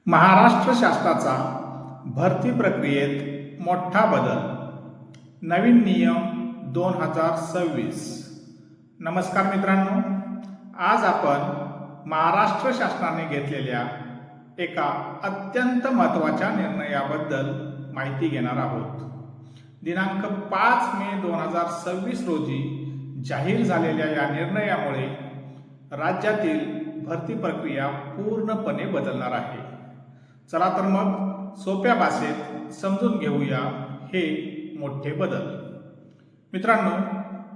महाराष्ट्र शासनाचा भरती प्रक्रियेत मोठा बदल, नवीन नियम 2026। नमस्कार मित्रांनो, आज आपण महाराष्ट्र शासनाने घेतलेल्या एका अत्यंत महत्त्वाच्या निर्णयाबद्दल माहिती घेणार आहोत। दिनांक 5 मे 2026 रोजी जाहीर झालेल्या या निर्णयामुळे राज्यातील भरती प्रक्रिया पूर्णपणे बदलणार आहे। चला तर मग सोप्या भाषेत समजून घेऊया हे मोठे बदल। मित्रांनो,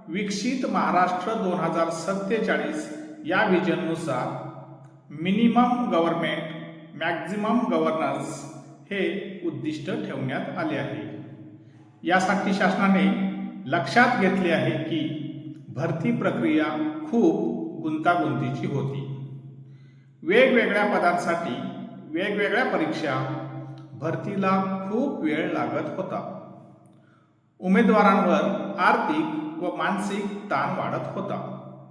विकसित महाराष्ट्र 2047 या विजननुसार मिनिमम गव्हर्नमेंट मॅक्झिमम गव्हर्नन्स हे उद्दिष्ट ठेवण्यात आले आहे। यासाठी शासनाने लक्षात घेतले आहे की भरती प्रक्रिया खूप गुंतागुंतीची होती। वेगवेगळ्या पदांसाठी वेगवेगळ्या परीक्षा, भरतीला खूप वेळ लागत होता। उमेदवारांवर आर्थिक व मानसिक ताण वाढत होता।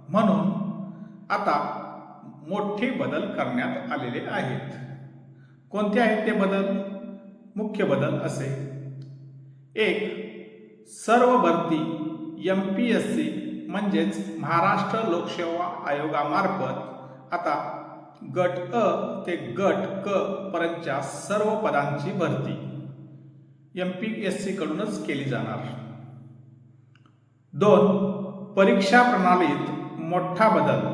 म्हणून आता मोठे बदल करण्यात आलेले आहेत। कोणते आहेत ते बदल? मुख्य बदल असे: 1. सर्व भरती MPSC म्हणजेच महाराष्ट्र लोकसेवा आयोगामार्फत आता गट अ ते गट क पर्यंतच्या सर्व पदांची भरती MPSC कडूनच केली जाणार। 2. परीक्षा प्रणालीत मोठा बदल,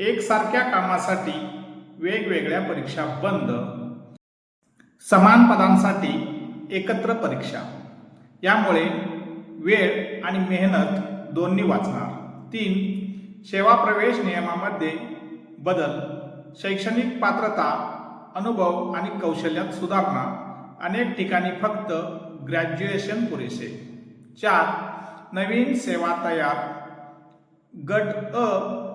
एकसारख्या कामासाठी वेगवेगळ्या परीक्षा बंद, समान पदांसाठी एकत्र परीक्षा। यामुळे वेळ आणि मेहनत दोन्ही वाचणार। 3. सेवा प्रवेश नियमामध्ये बदल, शैक्षणिक पात्रता, अनुभव आणि कौशल्यात सुधारणा, अनेक ठिकाणी फक्त ग्रॅज्युएशन पुरेसे। 4. नवीन सेवा तयार, गट अ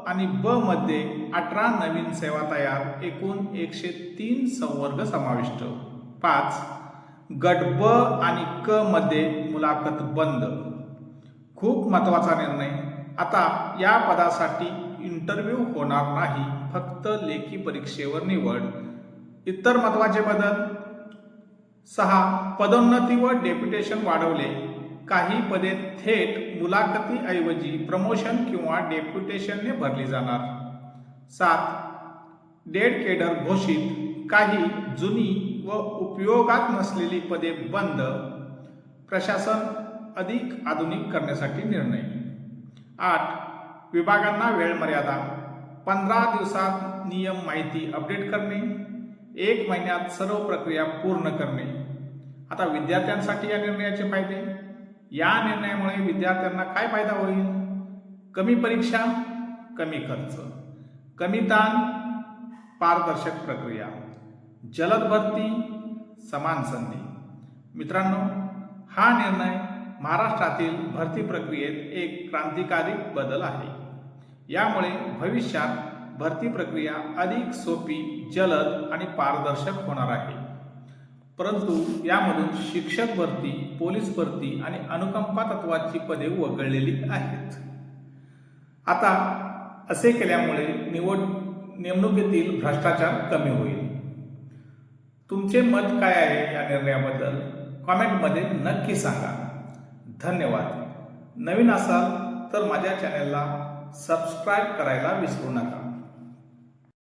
आणि ब मध्ये 18 नवीन सेवा तयार, एकूण 103 संवर्ग समाविष्ट। 5. गट ब आणि क मध्ये मुलाखत बंद। खूप महत्त्वाचा निर्णय, आता या पदासाठी इंटरव्ह्यू होणार नाही, फक्त लेखी परीक्षेवर निवड। इतर महत्त्वाचे बदल: 6. पदोन्नती व डेप्युटेशन वाढवले, काही पदे थेट मुलाखतीऐवजी प्रमोशन किंवा डेप्युटेशनने भरली जाणार। 7. डेड केडर घोषित, काही जुनी व उपयोगात नसलेली पदे बंद, प्रशासन अधिक आधुनिक करण्यासाठी निर्णय। 8. विभागांना वेळ मर्यादा, 15 दिवसात नियम माहिती अपडेट करणे, 1 महिन्यात सर्व प्रक्रिया पूर्ण करणे। आता विद्यार्थ्यांसाठी या निर्णयाचे फायदे। या निर्णयामुळे विद्यार्थ्यांना काय फायदा होईल? कमी परीक्षा, कमी खर्च, कमी ताण, पारदर्शक प्रक्रिया, जलद भरती, समान संधी। मित्रांनो, हा निर्णय महाराष्ट्रातील भरती प्रक्रियेत एक क्रांतिकारी बदल आहे। यामुळे भविष्यात भरती प्रक्रिया अधिक सोपी, जलद आणि पारदर्शक होणार आहे। परंतु यामधून शिक्षक भरती, पोलीस भरती आणि अनुकंपा तत्वाची पदे वगळलेली आहेत। आता असे केल्यामुळे नेमणुकीतील भ्रष्टाचार कमी होईल। तुमचे मत काय आहे या निर्णयाबद्दल? कॉमेंटमध्ये नक्की सांगा। धन्यवाद। नवीन असाल तर माझ्या चॅनलला सबस्क्राईब करायला विसरू नका।